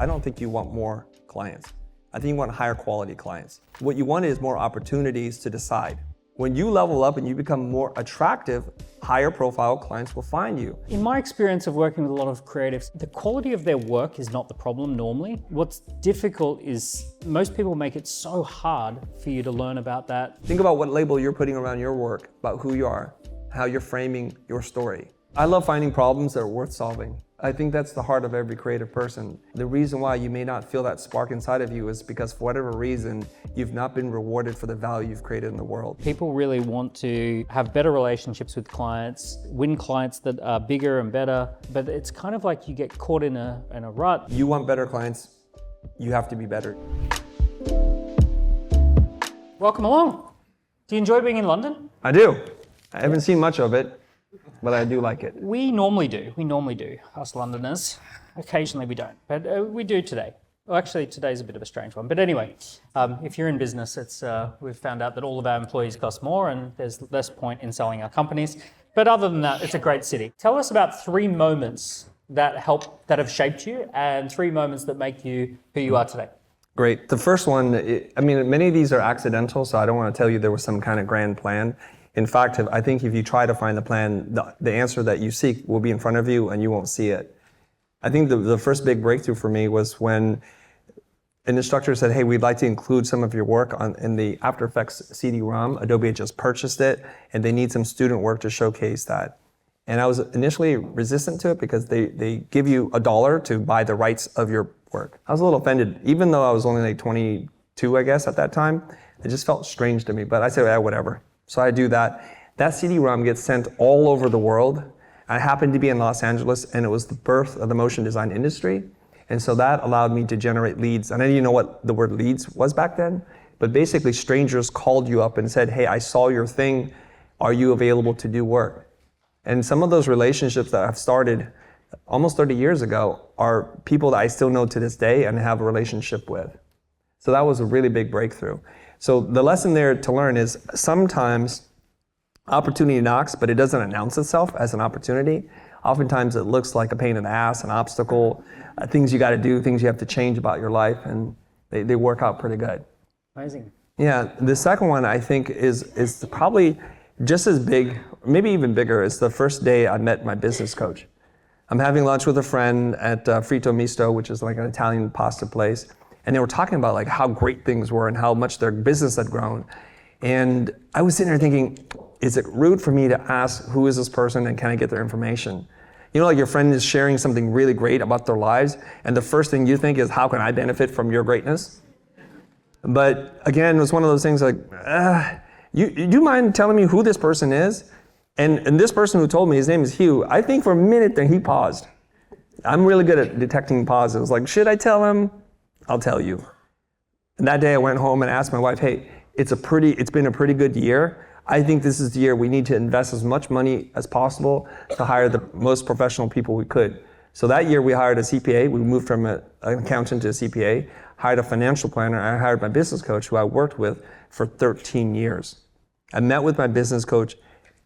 I don't think you want more clients. I think you want higher quality clients. What you want is more opportunities to decide. When you level up and you become more attractive, higher profile clients will find you. In my experience of working with a lot of creatives, the quality of their work is not the problem normally. What's difficult is most people make it so hard for you to learn about that. Think about what label you're putting around your work, about who you are, how you're framing your story. I love finding problems that are worth solving. I think that's the heart of every creative person. The reason why you may not feel that spark inside of you is because for whatever reason, you've not been rewarded for the value you've created in the world. People really want to have better relationships with clients, win clients that are bigger and better, but it's kind of like you get caught in a rut. You want better clients, you have to be better. Welcome along. Do you enjoy being in London? I do. I haven't seen much of it, but I do like it. We normally do, us Londoners. Occasionally we don't, but we do today. Well, actually today's a bit of a strange one, but anyway, if you're in business, we've found out that all of our employees cost more and there's less point in selling our companies. But other than that, it's a great city. Tell us about 3 moments that have shaped you and 3 moments that make you who you are today. Great. The first one, many of these are accidental, so I don't want to tell you there was some kind of grand plan. In fact, I think if you try to find the plan, the answer that you seek will be in front of you and you won't see it. I think the first big breakthrough for me was when an instructor said, hey, we'd like to include some of your work in the After Effects CD-ROM. Adobe had just purchased it and they need some student work to showcase that. And I was initially resistant to it because they give you $1 to buy the rights of your work. I was a little offended, even though I was only like 22, I guess, at that time. It just felt strange to me, but I said, yeah, whatever. So I do that. That CD-ROM gets sent all over the world. I happened to be in Los Angeles and it was the birth of the motion design industry. And so that allowed me to generate leads. And I didn't even know what the word leads was back then, but basically strangers called you up and said, hey, I saw your thing. Are you available to do work? And some of those relationships that I've started almost 30 years ago are people that I still know to this day and have a relationship with. So that was a really big breakthrough. So the lesson there to learn is sometimes opportunity knocks, but it doesn't announce itself as an opportunity. Oftentimes it looks like a pain in the ass, an obstacle, things you got to do, things you have to change about your life, and they work out pretty good. Amazing. Yeah, the second one I think is probably just as big, maybe even bigger, is the first day I met my business coach. I'm having lunch with a friend at Frito Misto, which is like an Italian pasta place. And they were talking about like how great things were and how much their business had grown. And I was sitting there thinking, is it rude for me to ask who is this person and can I get their information? You know, like your friend is sharing something really great about their lives and the first thing you think is, how can I benefit from your greatness? But again, it was one of those things like, do you mind telling me who this person is? And this person who told me, his name is Hugh, I think for a minute there he paused. I'm really good at detecting pauses. Like, should I tell him? I'll tell you. And that day I went home and asked my wife, hey, it's been a pretty good year. I think this is the year we need to invest as much money as possible to hire the most professional people we could. So that year we hired a CPA. We moved from an accountant to a CPA, hired a financial planner. I hired my business coach who I worked with for 13 years. I met with my business coach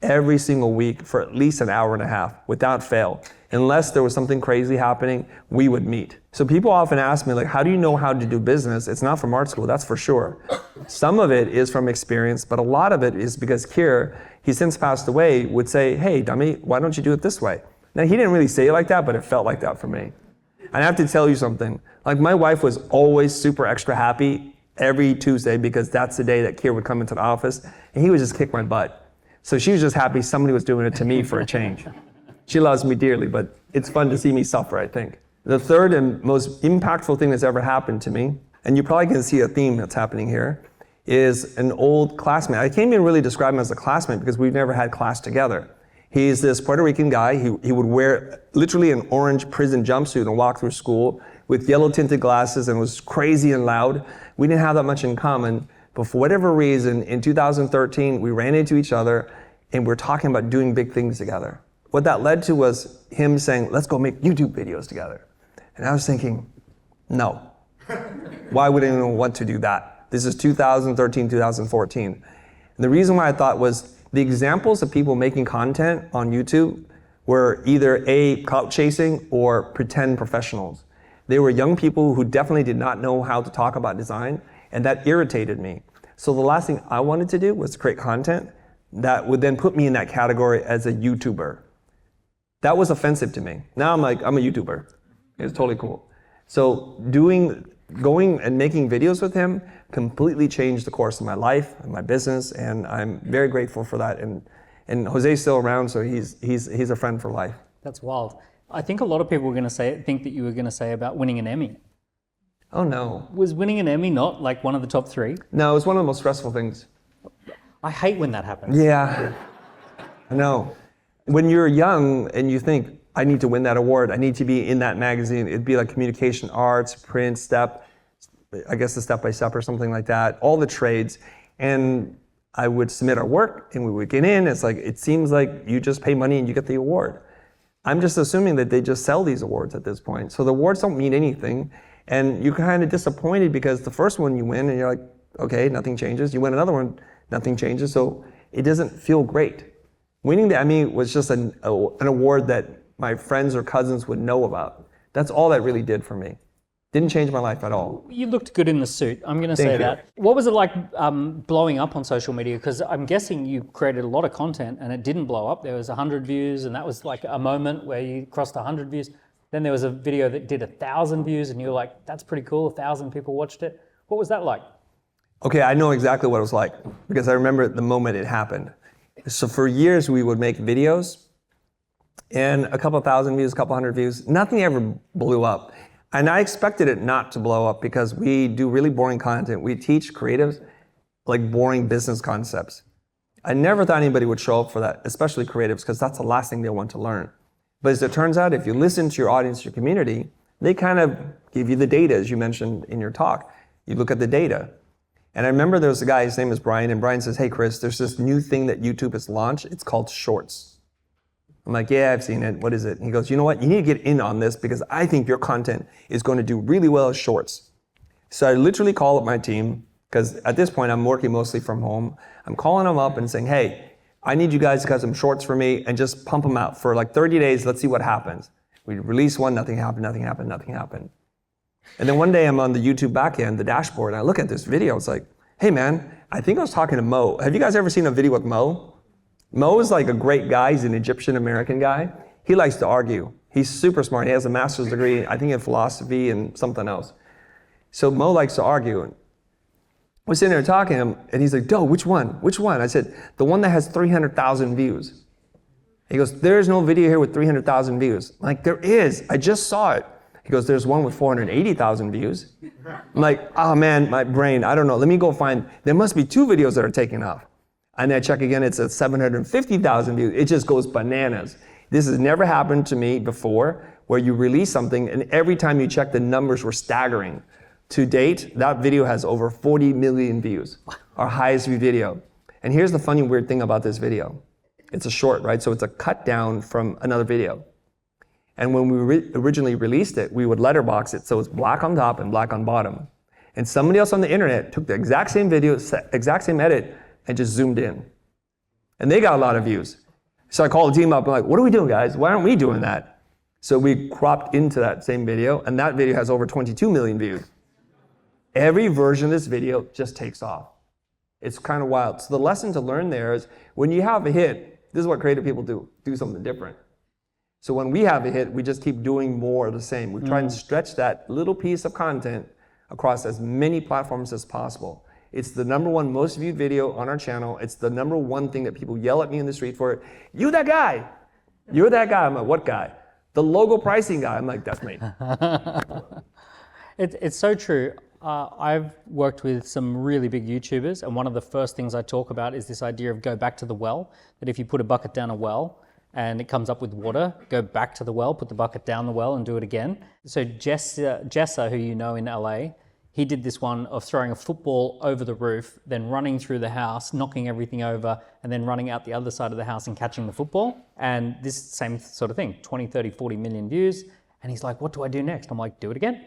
every single week for at least an hour and a half without fail. Unless there was something crazy happening, we would meet. So people often ask me, like, how do you know how to do business? It's not from art school, that's for sure. Some of it is from experience, but a lot of it is because Keir, he since passed away, would say, hey, dummy, why don't you do it this way? Now, he didn't really say it like that, but it felt like that for me. And I have to tell you something. Like, my wife was always super extra happy every Tuesday because that's the day that Keir would come into the office, and he would just kick my butt. So she was just happy somebody was doing it to me for a change. She loves me dearly, but it's fun to see me suffer, I think. The third and most impactful thing that's ever happened to me, and you probably can see a theme that's happening here, is an old classmate. I can't even really describe him as a classmate because we've never had class together. He's this Puerto Rican guy. He would wear literally an orange prison jumpsuit and walk through school with yellow tinted glasses and was crazy and loud. We didn't have that much in common, but for whatever reason, in 2013, we ran into each other and we're talking about doing big things together. What that led to was him saying, let's go make YouTube videos together. And I was thinking, no. Why would anyone want to do that? This is 2013, 2014. And the reason why I thought was the examples of people making content on YouTube were either A, clout chasing or pretend professionals. They were young people who definitely did not know how to talk about design, and that irritated me. So the last thing I wanted to do was create content that would then put me in that category as a YouTuber. That was offensive to me. Now I'm like, I'm a YouTuber. It's totally cool. So going and making videos with him completely changed the course of my life and my business, and I'm very grateful for that. And Jose's still around, so he's a friend for life. That's wild. I think a lot of people were going to think that you were going to say about winning an Emmy. Oh no. Was winning an Emmy not like one of the top 3? No, it's one of the most stressful things. I hate when that happens. Yeah, I know. When you're young and you think, I need to win that award, I need to be in that magazine, it'd be like communication arts, print, step, I guess the step by step or something like that, all the trades. And I would submit our work and we would get in. It's like, it seems like you just pay money and you get the award. I'm just assuming that they just sell these awards at this point. So the awards don't mean anything. And you're kind of disappointed because the first one you win and you're like, okay, nothing changes. You win another one, nothing changes. So it doesn't feel great. Winning the Emmy was just an award that my friends or cousins would know about. That's all that really did for me. Didn't change my life at all. You looked good in the suit. I'm going to say that. What was it like blowing up on social media? Because I'm guessing you created a lot of content and it didn't blow up. There was 100 views and that was like a moment where you crossed 100 views. Then there was a video that did 1,000 views and you were like, that's pretty cool. 1,000 people watched it. What was that like? Okay, I know exactly what it was like because I remember the moment it happened. So for years we would make videos and a couple thousand views, a couple hundred views. Nothing ever blew up. And I expected it not to blow up because we do really boring content. We teach creatives like boring business concepts. I never thought anybody would show up for that, especially creatives, because that's the last thing they want to learn. But as it turns out, if you listen to your audience, your community, they kind of give you the data, as you mentioned in your talk. You look at the data. And I remember there was a guy, his name is Brian, and Brian says, hey, Chris, there's this new thing that YouTube has launched. It's called Shorts. I'm like, yeah, I've seen it. What is it? And he goes, you know what? You need to get in on this because I think your content is going to do really well as Shorts. So I literally call up my team because at this point I'm working mostly from home. I'm calling them up and saying, hey, I need you guys to cut some shorts for me and just pump them out for like 30 days. Let's see what happens. We release one, nothing happened, nothing happened, nothing happened. And then one day I'm on the YouTube backend, the dashboard, and I look at this video. It's like, hey man, I think I was talking to Mo. Have you guys ever seen a video with Mo? Mo is like a great guy. He's an Egyptian-American guy. He likes to argue. He's super smart. He has a master's degree, I think in philosophy and something else. So Mo likes to argue. We're sitting there talking to him, and he's like, Doe, which one? Which one? I said, the one that has 300,000 views. He goes, there's no video here with 300,000 views. I'm like, there is. I just saw it. He goes, there's one with 480,000 views. I'm like, oh man, my brain, I don't know. Let me go find, there must be 2 videos that are taking off. And I check again, it's at 750,000 views. It just goes bananas. This has never happened to me before, where you release something and every time you check, the numbers were staggering. To date, that video has over 40 million views, our highest viewed video. And here's the funny, weird thing about this video. It's a short, right? So it's a cut down from another video. And when we originally released it, we would letterbox it so it's black on top and black on bottom. And somebody else on the internet took the exact same video, exact same edit, and just zoomed in. And they got a lot of views. So I called the team up and like, what are we doing, guys? Why aren't we doing that? So we cropped into that same video, and that video has over 22 million views. Every version of this video just takes off. It's kind of wild. So the lesson to learn there is when you have a hit, this is what creative people do something different. So when we have a hit, we just keep doing more of the same. We try and stretch that little piece of content across as many platforms as possible. It's the #1 most viewed video on our channel. It's the #1 thing that people yell at me in the street for. You that guy. You're that guy. I'm like, what guy? The logo pricing guy. I'm like, that's me. It's so true. I've worked with some really big YouTubers, and one of the first things I talk about is this idea of go back to the well, that if you put a bucket down a well and it comes up with water, go back to the well, put the bucket down the well and do it again. So Jessa, who you know in LA, he did this one of throwing a football over the roof, then running through the house, knocking everything over, and then running out the other side of the house and catching the football. And this same sort of thing, 20, 30, 40 million views. And he's like, what do I do next? I'm like, do it again.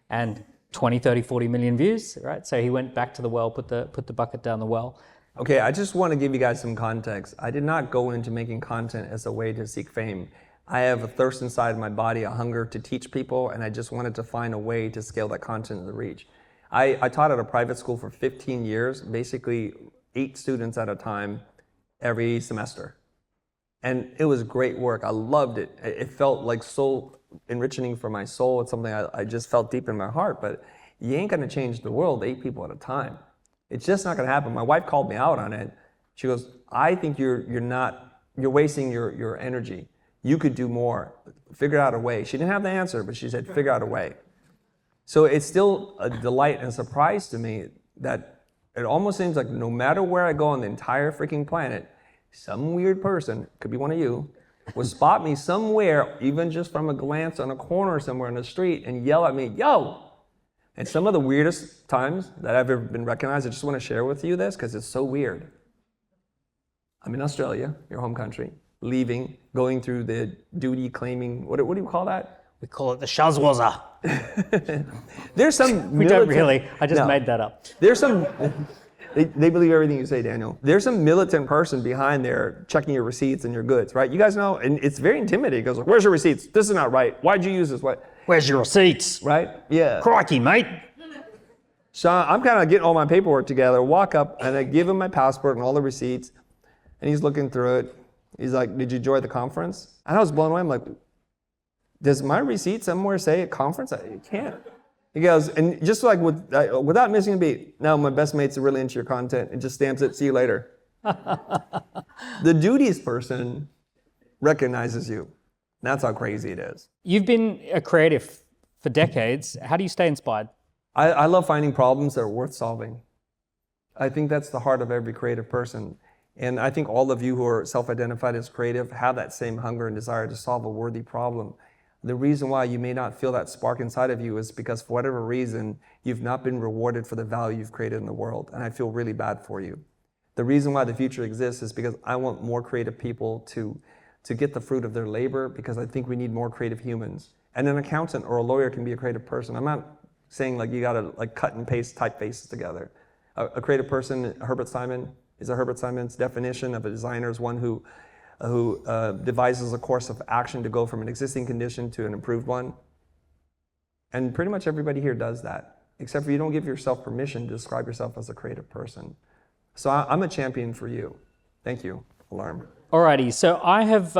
And 20, 30, 40 million views, right? So he went back to the well, put the bucket down the well. Okay, I just want to give you guys some context. I did not go into making content as a way to seek fame. I have a thirst inside my body, a hunger to teach people, and I just wanted to find a way to scale that content and the reach. I taught at a private school for 15 years, basically 8 students at a time every semester. And it was great work. I loved it. It felt like so enriching for my soul. It's something I just felt deep in my heart, but you ain't gonna change the world 8 people at a time. It's just not gonna happen. My wife called me out on it. She goes, I think you're wasting your energy. You could do more. Figure out a way. She didn't have the answer, but she said, figure out a way. So it's still a delight and a surprise to me that it almost seems like no matter where I go on the entire freaking planet, some weird person, could be one of you, will spot me somewhere, even just from a glance on a corner somewhere in the street, and yell at me, yo! And some of the weirdest times that I've ever been recognized, I just want to share with you this because it's so weird. I'm in Australia, your home country, leaving, going through the duty claiming, what do you call that? We call it the Shazwaza. There's some We don't really. I just made that up. There's some, they believe everything you say, Daniel. There's some militant person behind there checking your receipts and your goods, right? You guys know, and it's very intimidating. It goes, where's your receipts? This is not right. Why'd you use this? What? Where's your receipts? Right? Yeah. Crikey, mate. So I'm kind of getting all my paperwork together, walk up, and I give him my passport and all the receipts, and he's looking through it. He's like, did you enjoy the conference? And I was blown away. I'm like, does my receipt somewhere say a conference? It can't. He goes, and just like without missing a beat, no, my best mates are really into your content, and just stamps it, see you later. The duties person recognizes you. That's how crazy it is. You've been a creative for decades. How do you stay inspired? I love finding problems that are worth solving. I think that's the heart of every creative person. And I think all of you who are self-identified as creative have that same hunger and desire to solve a worthy problem. The reason why you may not feel that spark inside of you is because for whatever reason, you've not been rewarded for the value you've created in the world. And I feel really bad for you. The reason why the future exists is because I want more creative people to get the fruit of their labor, because I think we need more creative humans. And an accountant or a lawyer can be a creative person. I'm not saying like you gotta like cut and paste typefaces together. A creative person, Herbert Simon's definition of a designer is one who devises a course of action to go from an existing condition to an improved one. And pretty much everybody here does that, except for you don't give yourself permission to describe yourself as a creative person. So I'm a champion for you. Thank you, Alarm. Alrighty, so I have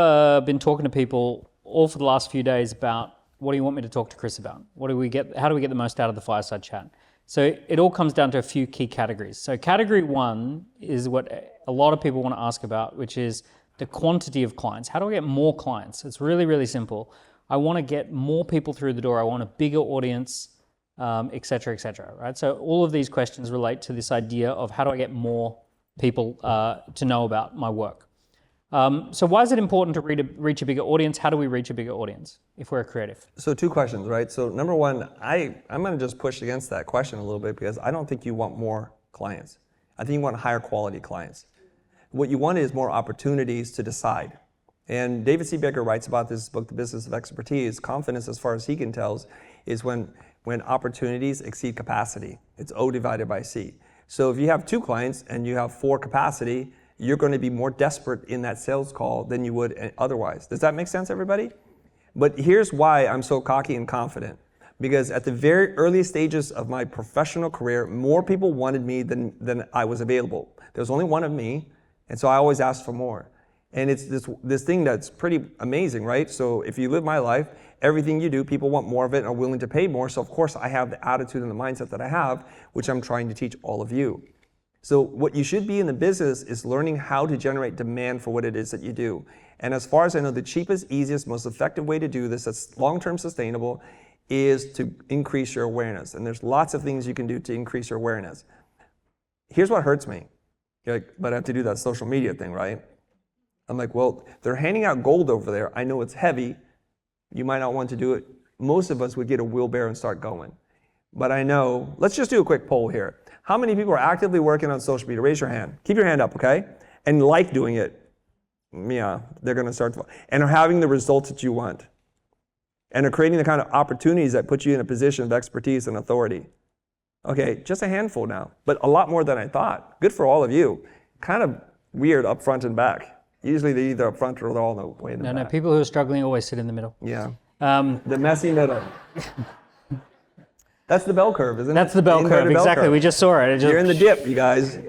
been talking to people all for the last few days about what do you want me to talk to Chris about? How do we get the most out of the Fireside chat? So it all comes down to a few key categories. So category 1 is what a lot of people want to ask about, which is the quantity of clients. How do I get more clients? It's really, really simple. I want to get more people through the door. I want a bigger audience, et cetera, right? So all of these questions relate to this idea of how do I get more people to know about my work? So why is it important to reach a bigger audience? How do we reach a bigger audience if we're a creative? So 2 questions, right? So number 1, I'm going to just push against that question a little bit because I don't think you want more clients. I think you want higher quality clients. What you want is more opportunities to decide. And David C. Baker writes about this book, The Business of Expertise. Confidence, as far as he can tell, is when opportunities exceed capacity. It's O divided by C. So if you have 2 clients and you have 4 capacity, you're going to be more desperate in that sales call than you would otherwise. Does that make sense, everybody? But here's why I'm so cocky and confident. Because at the very early stages of my professional career, more people wanted me than I was available. There was only one of me, and so I always asked for more. And it's this thing that's pretty amazing, right? So if you live my life, everything you do, people want more of it and are willing to pay more. So of course I have the attitude and the mindset that I have, which I'm trying to teach all of you. So what you should be in the business is learning how to generate demand for what it is that you do. And as far as I know, the cheapest, easiest, most effective way to do this that's long-term sustainable is to increase your awareness. And there's lots of things you can do to increase your awareness. Here's what hurts me. You're like, but I have to do that social media thing, right? I'm like, well, they're handing out gold over there. I know it's heavy. You might not want to do it. Most of us would get a wheelbarrow and start going. But I know, let's just do a quick poll here. How many people are actively working on social media? Raise your hand. Keep your hand up, okay? And like doing it. Yeah, they're going to start to, and are having the results that you want. And are creating the kind of opportunities that put you in a position of expertise and authority. Okay, just a handful now, but a lot more than I thought. Good for all of you. Kind of weird up front and back. Usually they're either up front or they're all the way in the No, back. people who are struggling always sit in the middle. Yeah. The messy middle. That's the bell curve, isn't it? That's the bell curve, exactly. We just saw it. You're in the dip, you guys.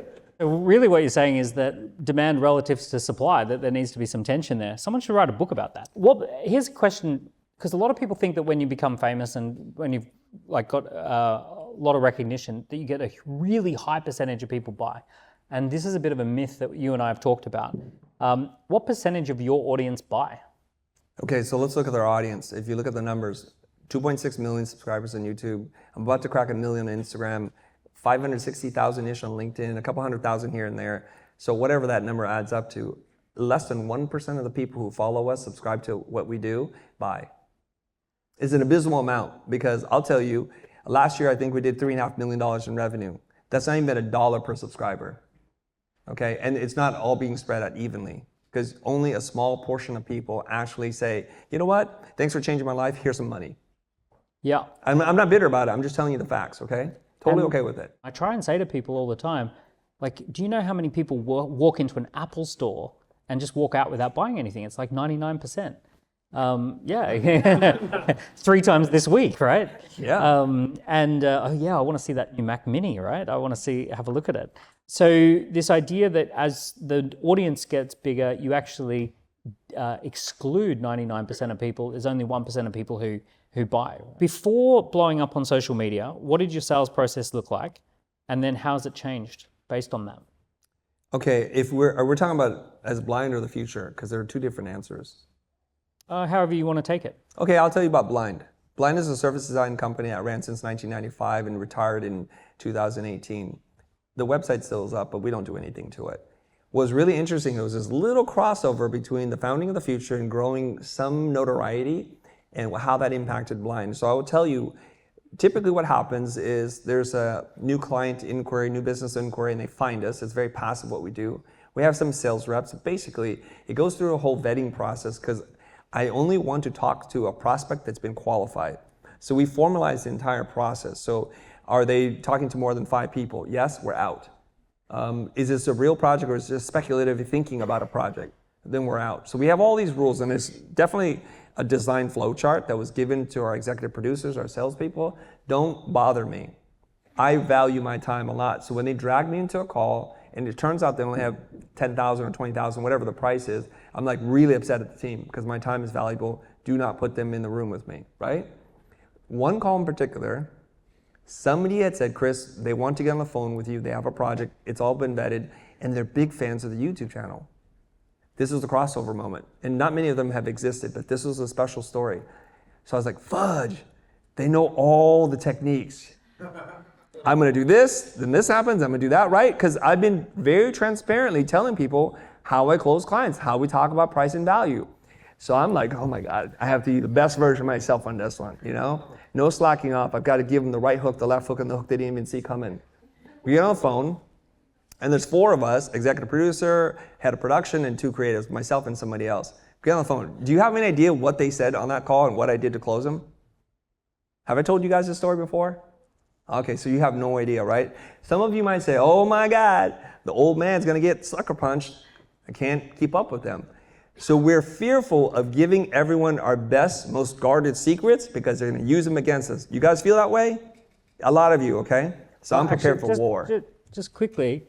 Really what you're saying is that demand relative to supply, that there needs to be some tension there. Someone should write a book about that. Here's a question, because a lot of people think that when you become famous and when you've got a lot of recognition, that you get a really high percentage of people buy. And this is a bit of a myth that you and I have talked about. What percentage of your audience buy? Okay, so let's look at our audience. If you look at the numbers, 2.6 million subscribers on YouTube. I'm about to crack 1 million on Instagram, 560,000-ish on LinkedIn, a couple 100,000 here and there. So whatever that number adds up to, less than 1% of the people who follow us, subscribe to what we do, buy. It's an abysmal amount, because I'll tell you, last year I think we did $3.5 million in revenue. That's not even $1 per subscriber. Okay, and it's not all being spread out evenly, because only a small portion of people actually say, you know what, thanks for changing my life, here's some money. Yeah. I'm not bitter about it, I'm just telling you the facts, okay? Totally okay with it. I try and say to people all the time, do you know how many people walk into an Apple store and just walk out without buying anything? It's like 99%. Yeah, 3 times this week, right? Yeah. I want to see that new Mac Mini, right? I want to have a look at it. So this idea that as the audience gets bigger, you actually exclude 99% of people. There's only 1% of people who buy. Before blowing up on social media, what did your sales process look like? And then how's it changed based on that? Okay, if we're talking about as blind or the future, because there are 2 different answers. However you want to take it. Okay, I'll tell you about Blind. Blind is a service design company that ran since 1995 and retired in 2018. The website still is up, but we don't do anything to it. What was really interesting, there was this little crossover between the founding of the Future and growing some notoriety and how that impacted Blind. So I will tell you, typically what happens is there's a new client inquiry, new business inquiry, and they find us. It's very passive what we do. We have some sales reps. Basically, it goes through a whole vetting process, because I only want to talk to a prospect that's been qualified. So we formalize the entire process. So are they talking to more than 5 people? Yes, we're out. Is this a real project, or is it just speculative thinking about a project? Then we're out. So we have all these rules, and it's definitely a design flow chart that was given to our executive producers, our salespeople. Don't bother me. I value my time a lot. So when they drag me into a call, and it turns out they only have 10,000 or 20,000, whatever the price is, I'm like really upset at the team, because my time is valuable. Do not put them in the room with me, right? One call in particular, somebody had said, Chris, they want to get on the phone with you. They have a project. It's all been vetted, and they're big fans of the YouTube channel. This was the crossover moment, and not many of them have existed, but this was a special story. So I was like, fudge, they know all the techniques. I'm gonna do this, then this happens, I'm gonna do that, right? Because I've been very transparently telling people how I close clients, how we talk about price and value. So I'm like, oh my God, I have to be the best version of myself on this one, you know? No slacking off, I've got to give them the right hook, the left hook, and the hook they didn't even see coming. We get on the phone, and there's 4 of us, executive producer, head of production, and 2 creatives, myself and somebody else. We get on the phone. Do you have any idea what they said on that call and what I did to close them? Have I told you guys this story before? Okay, so you have no idea, right? Some of you might say, oh my God, the old man's gonna get sucker punched. I can't keep up with them. So we're fearful of giving everyone our best, most guarded secrets, because they're gonna use them against us. You guys feel that way? A lot of you, okay? So I'm prepared for war. Just quickly,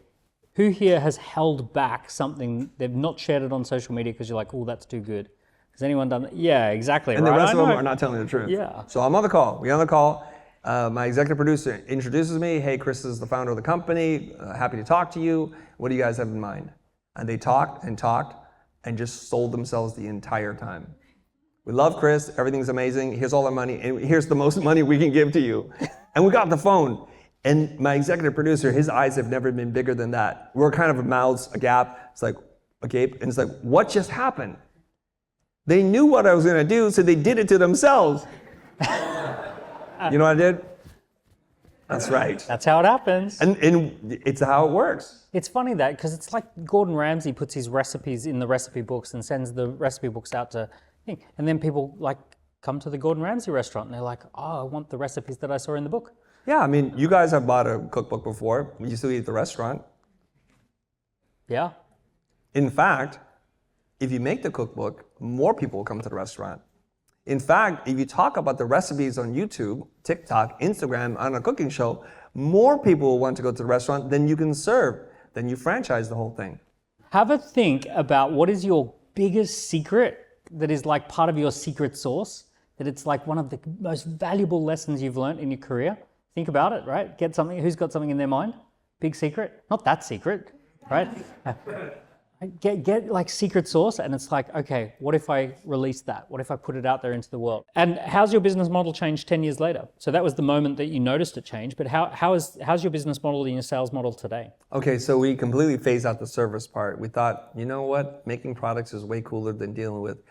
who here has held back something, they've not shared it on social media because you're like, oh, that's too good? Has anyone done that? Yeah, exactly. And right? the rest of them are not telling the truth. Yeah. So I'm on the call. We're on the call. My executive producer introduces me. Hey, Chris is the founder of the company. Happy to talk to you. What do you guys have in mind? And they talked and just sold themselves the entire time. We love Chris. Everything's amazing. Here's all our money. And here's the most money we can give to you. And we got the phone. And my executive producer, his eyes have never been bigger than that. We're kind of mouths agape. It's like, agape. And it's like, what just happened? They knew what I was going to do, so they did it to themselves. You know what I did? That's right. That's how it happens. And it's how it works. It's funny that, because it's like Gordon Ramsay puts his recipes in the recipe books and sends the recipe books out to, and then people like come to the Gordon Ramsay restaurant and they're like, oh, I want the recipes that I saw in the book. Yeah, I mean, you guys have bought a cookbook before. You still eat at the restaurant. Yeah. In fact, If you make the cookbook, more people will come to the restaurant. In fact, if you talk about the recipes on YouTube, TikTok, Instagram, on a cooking show, more people will want to go to the restaurant than you can serve. Then you franchise the whole thing. Have a think about what is your biggest secret that is like part of your secret sauce, that it's like one of the most valuable lessons you've learned in your career. Think about it, right? Get something, who's got something in their mind? Big secret? Not that secret, right? Get like secret sauce, and it's like, okay, what if I release that? What if I put it out there into the world? And how's your business model changed 10 years later? So that was the moment that you noticed it change, but how's your business model and your sales model today? Okay, so we completely phased out the service part. We thought, you know what? Making products is way cooler than dealing with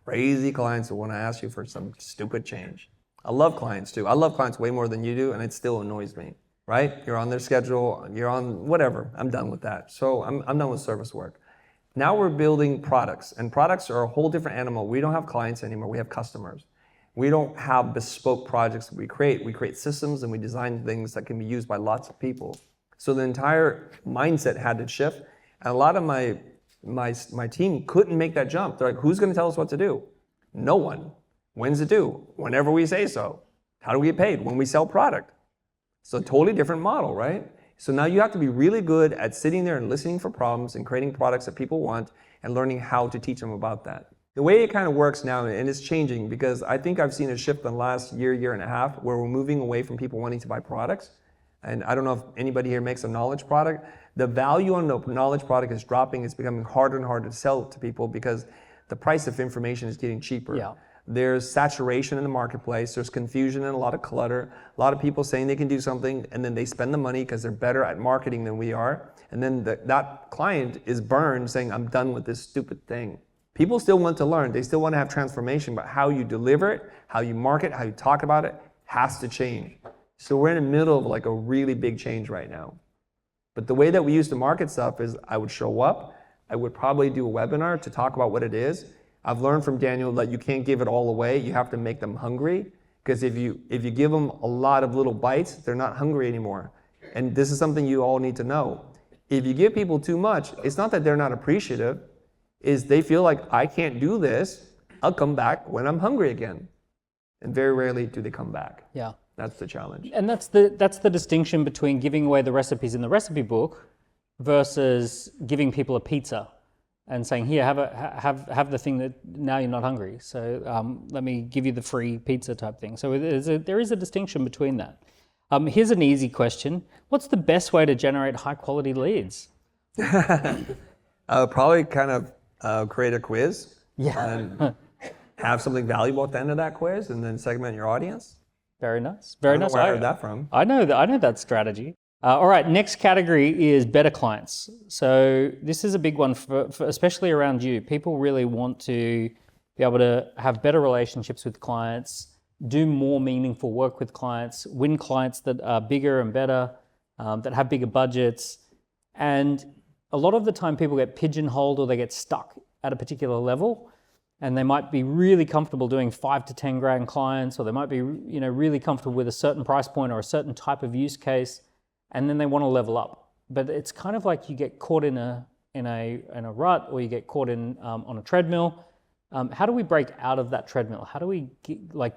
crazy clients who want to ask you for some stupid change. I love clients too. I love clients way more than you do, and it still annoys me, right? You're on their schedule, you're on whatever. I'm done with that. So I'm done with service work. Now we're building products, and products are a whole different animal. We don't have clients anymore, we have customers. We don't have bespoke projects that we create. We create systems and we design things that can be used by lots of people. So the entire mindset had to shift, and a lot of my team couldn't make that jump. They're like, who's gonna tell us what to do? No one. When's it due? Whenever we say so. How do we get paid? When we sell product. It's a totally different model, right? So now you have to be really good at sitting there and listening for problems and creating products that people want and learning how to teach them about that. The way it kind of works now, and it's changing, because I think I've seen a shift in the last year and a half, where we're moving away from people wanting to buy products. And I don't know if anybody here makes a knowledge product. The value on the knowledge product is dropping. It's becoming harder and harder to sell to people because the price of information is getting cheaper. Yeah. There's saturation in the marketplace. There's confusion and a lot of clutter. A lot of people saying they can do something, and then they spend the money because they're better at marketing than we are. And then that client is burned saying, I'm done with this stupid thing. People still want to learn. They still want to have transformation, but how you deliver it, how you market, how you talk about it has to change. So we're in the middle of like a really big change right now. But the way that we used to market stuff is I would show up, I would probably do a webinar to talk about what it is. I've learned from Daniel that you can't give it all away. You have to make them hungry, because if you give them a lot of little bites, they're not hungry anymore. And this is something you all need to know. If you give people too much, it's not that they're not appreciative, is they feel like I can't do this. I'll come back when I'm hungry again. And very rarely do they come back. Yeah. That's the challenge. And that's the distinction between giving away the recipes in the recipe book versus giving people a pizza and saying, here, have the thing that now you're not hungry. So let me give you the free pizza type thing. So there is a distinction between that. Here's an easy question. What's the best way to generate high quality leads? Probably kind of create a quiz. Yeah. And have something valuable at the end of that quiz, and then segment your audience. Very nice. Very nice. Where I heard that from. I know that strategy. All right, next category is better clients. So this is a big one for especially around you. People really want to be able to have better relationships with clients, do more meaningful work with clients, win clients that are bigger and better, that have bigger budgets. And a lot of the time people get pigeonholed or they get stuck at a particular level, and they might be really comfortable doing 5 to 10 grand clients, or they might be really comfortable with a certain price point or a certain type of use case, and then they want to level up. But it's kind of like you get caught in a rut, or you get caught in on a treadmill. How do we break out of that treadmill? How do we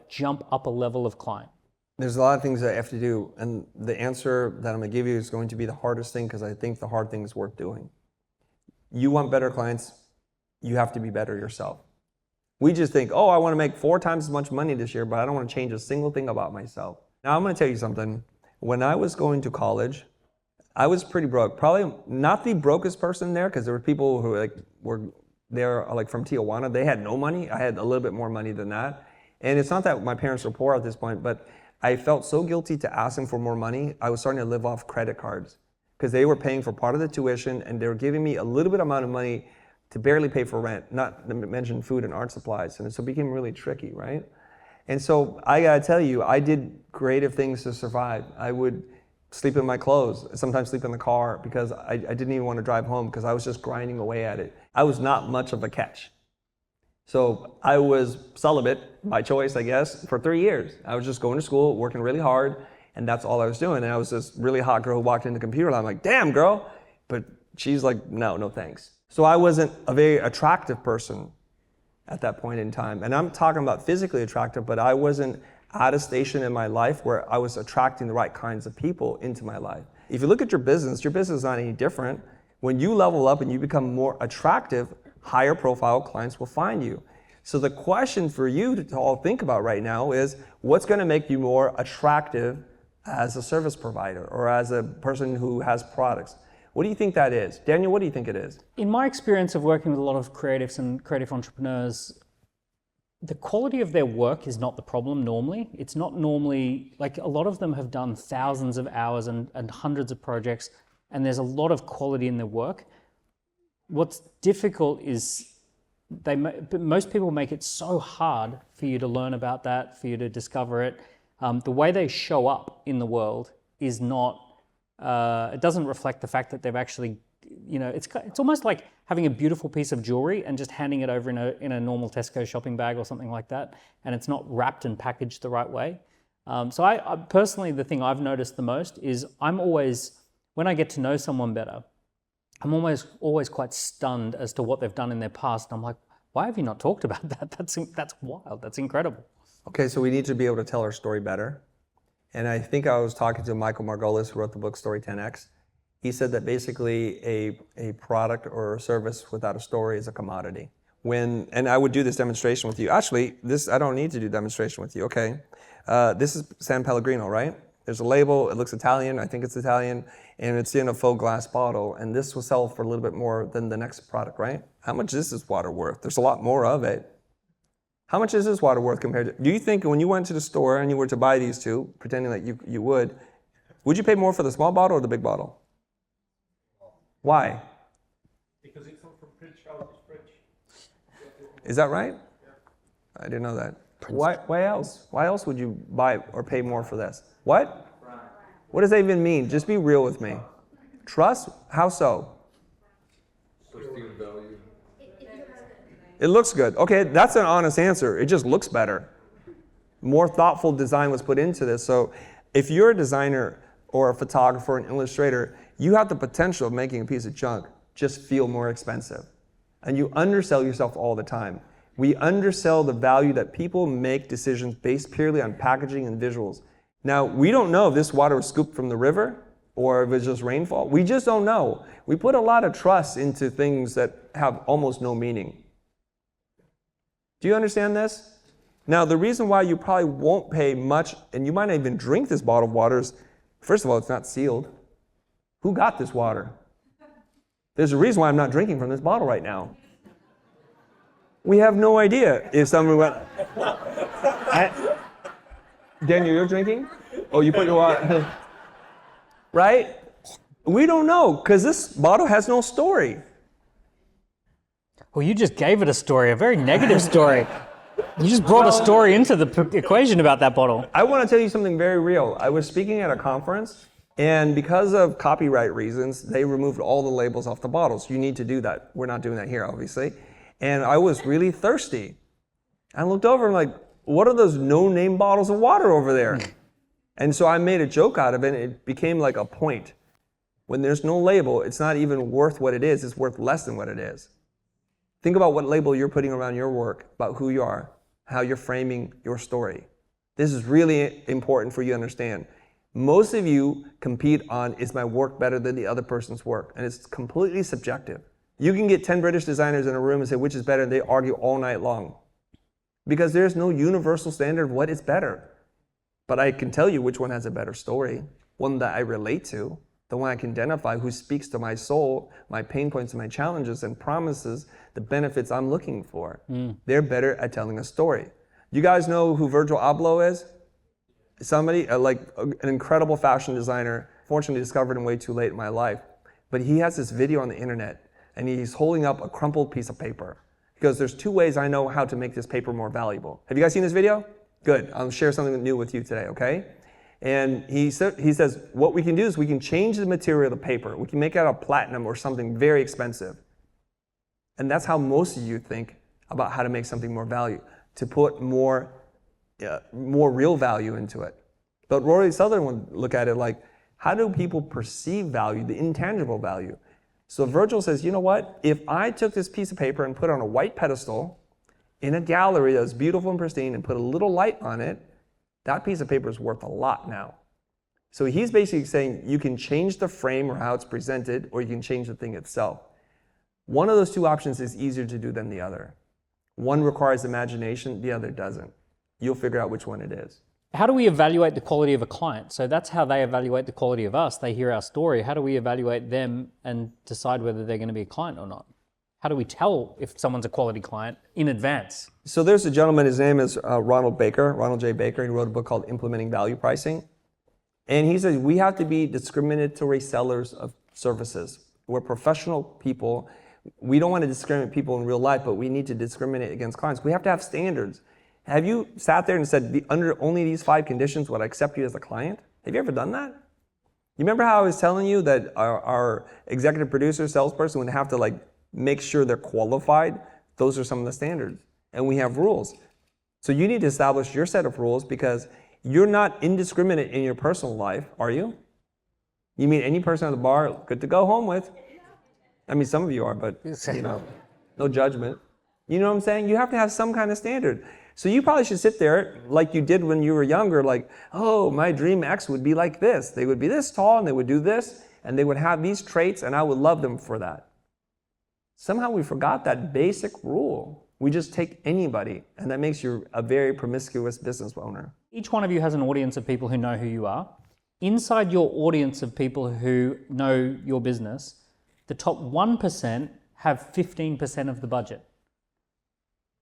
jump up a level of client? There's a lot of things that I have to do, and the answer that I'm going to give you is going to be the hardest thing, because I think the hard thing is worth doing. You want better clients, you have to be better yourself. We just think, oh, I want to make 4 times as much money this year, but I don't want to change a single thing about myself. Now I'm going to tell you something. When I was going to college, I was pretty broke. Probably not the brokest person there, because there were people who were there from Tijuana. They had no money. I had a little bit more money than that. And it's not that my parents were poor at this point, but I felt so guilty to ask them for more money. I was starting to live off credit cards, because they were paying for part of the tuition, and they were giving me a little bit amount of money to barely pay for rent, not to mention food and art supplies. And so it became really tricky, right? And so I gotta tell you, I did creative things to survive. I would sleep in my clothes, sometimes sleep in the car, because I didn't even want to drive home, because I was just grinding away at it. I was not much of a catch. So I was celibate by choice, I guess, for 3 years. I was just going to school, working really hard, and that's all I was doing. And I was this really hot girl who walked in the computer lab. I'm like, damn, girl. But she's like, no thanks. So I wasn't a very attractive person at that point in time. And I'm talking about physically attractive, but I wasn't at a station in my life where I was attracting the right kinds of people into my life. If you look at your business is not any different. When you level up and you become more attractive, higher profile clients will find you. So the question for you to all think about right now is, what's going to make you more attractive as a service provider or as a person who has products? What do you think that is? Daniel, what do you think it is? In my experience of working with a lot of creatives and creative entrepreneurs, the quality of their work is not the problem normally. It's not normally, like a lot of them have done thousands of hours and hundreds of projects, and there's a lot of quality in their work. What's difficult is most people make it so hard for you to learn about that, for you to discover it. The way they show up in the world is not, it doesn't reflect the fact that they've actually, it's almost like having a beautiful piece of jewelry and just handing it over in a normal Tesco shopping bag or something like that, and it's not wrapped and packaged the right way. So I personally, the thing I've noticed the most is when I get to know someone better, I'm always quite stunned as to what they've done in their past. And I'm like, why have you not talked about that? That's wild. That's incredible. Okay, so we need to be able to tell our story better. And I think I was talking to Michael Margolis, who wrote the book Story 10X. He said that basically a product or a service without a story is a commodity. And I would do this demonstration with you. Actually, I don't need to do demonstration with you, okay? This is San Pellegrino, right? There's a label, it looks Italian, I think it's Italian, and it's in a faux glass bottle, and this will sell for a little bit more than the next product, right? How much is this water worth? There's a lot more of it. How much is this water worth compared to, do you think when you went to the store and you were to buy these two, pretending that you would you pay more for the small bottle or the big bottle? Why? Because it's not from French, it's French. Is that right? Yeah. I didn't know that. Why else? Why else would you buy or pay more for this? What? What does that even mean? Just be real with me. Trust? How so? Perceived value. It looks good. Okay, that's an honest answer. It just looks better. More thoughtful design was put into this. So if you're a designer or a photographer, an illustrator, you have the potential of making a piece of junk just feel more expensive. And you undersell yourself all the time. We undersell the value that people make decisions based purely on packaging and visuals. Now, we don't know if this water was scooped from the river or if it's just rainfall. We just don't know. We put a lot of trust into things that have almost no meaning. Do you understand this? Now, the reason why you probably won't pay much, and you might not even drink this bottle of water, is, first of all, it's not sealed. Who got this water? There's a reason why I'm not drinking from this bottle right now. We have no idea if someone went, Daniel, you're drinking? Oh, you put your water, right? We don't know, because this bottle has no story. Well, you just gave it a story, a very negative story. You just brought a story into the equation about that bottle. I want to tell you something very real. I was speaking at a conference, and because of copyright reasons, they removed all the labels off the bottles. You need to do that. We're not doing that here, obviously. And I was really thirsty. I looked over and like, what are those no-name bottles of water over there? And so I made a joke out of it, and it became like a point. When there's no label, it's not even worth what it is. It's worth less than what it is. Think about what label you're putting around your work, about who you are, how you're framing your story. This is really important for you to understand. Most of you compete on, is my work better than the other person's work? And it's completely subjective. You can get 10 British designers in a room and say, which is better? And they argue all night long. Because there's no universal standard of what is better. But I can tell you which one has a better story, one that I relate to, the one I can identify, who speaks to my soul, my pain points and my challenges, and promises the benefits I'm looking for. They're better at telling a story. You guys know who Virgil Abloh is? Somebody, an incredible fashion designer, fortunately discovered him way too late in my life. But he has this video on the internet, and he's holding up a crumpled piece of paper. He goes, there's 2 ways I know how to make this paper more valuable. Have you guys seen this video? Good, I'll share something new with you today, okay? And he says, what we can do is we can change the material of the paper. We can make it out of platinum or something very expensive. And that's how most of you think about how to make something more value, to put more real value into it. But Rory Sutherland would look at it like, how do people perceive value, the intangible value? So Virgil says, you know what? If I took this piece of paper and put it on a white pedestal in a gallery that was beautiful and pristine and put a little light on it, that piece of paper is worth a lot now. So he's basically saying you can change the frame or how it's presented, or you can change the thing itself. One of those two options is easier to do than the other. One requires imagination, the other doesn't. You'll figure out which one it is. How do we evaluate the quality of a client? So that's how they evaluate the quality of us. They hear our story. How do we evaluate them and decide whether they're going to be a client or not? How do we tell if someone's a quality client in advance? So there's a gentleman, his name is Ronald J. Baker. He wrote a book called Implementing Value Pricing. And he says we have to be discriminatory sellers of services. We're professional people. We don't want to discriminate people in real life, but we need to discriminate against clients. We have to have standards. Have you sat there and said, under only these 5 conditions would I accept you as a client? Have you ever done that? You remember how I was telling you that our executive producer, salesperson would have to make sure they're qualified? Those are some of the standards. And we have rules. So you need to establish your set of rules, because you're not indiscriminate in your personal life, are you? You meet any person at the bar, good to go home with. I mean, some of you are, but no judgment. You know what I'm saying? You have to have some kind of standard. So you probably should sit there like you did when you were younger, like, oh, my dream ex would be like this. They would be this tall, and they would do this, and they would have these traits, and I would love them for that. Somehow we forgot that basic rule. We just take anybody, and that makes you a very promiscuous business owner. Each one of you has an audience of people who know who you are. Inside your audience of people who know your business, the top 1% have 15% of the budget.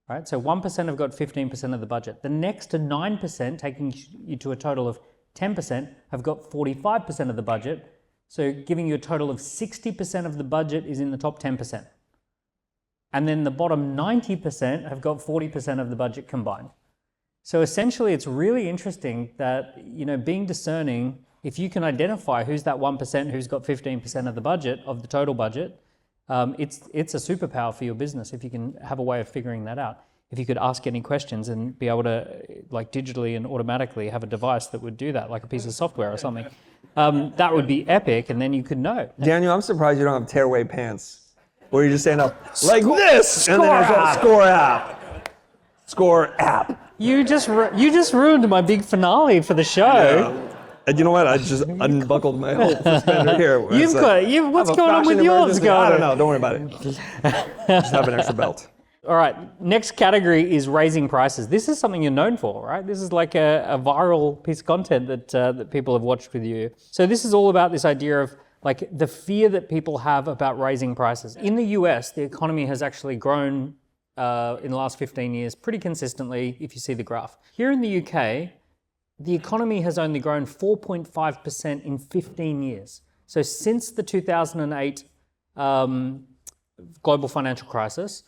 Right? So 1% have got 15% of the budget. The next 9%, taking you to a total of 10%, have got 45% of the budget. So giving you a total of 60% of the budget is in the top 10%. And then the bottom 90% have got 40% of the budget combined. So essentially, it's really interesting that, being discerning, if you can identify who's that 1% who's got 15% of the budget, of the total budget, it's a superpower for your business if you can have a way of figuring that out. If you could ask any questions and be able to, digitally and automatically have a device that would do that, like a piece of software or something, that would be epic, and then you could know. Daniel, I'm surprised you don't have tearaway pants, where you just stand up like this, and then it's score app. You just ruined my big finale for the show. Yeah. And you know what? I just unbuckled my whole suspender here. What's going on with yours, guys? I don't know. Don't worry about it. Just have an extra belt. All right. Next category is raising prices. This is something you're known for, right? This is like a viral piece of content that people have watched with you. So this is all about this idea of the fear that people have about raising prices. In the US, the economy has actually grown in the last 15 years pretty consistently, if you see the graph. Here in the UK, the economy has only grown 4.5% in 15 years. So since the 2008 global financial crisis,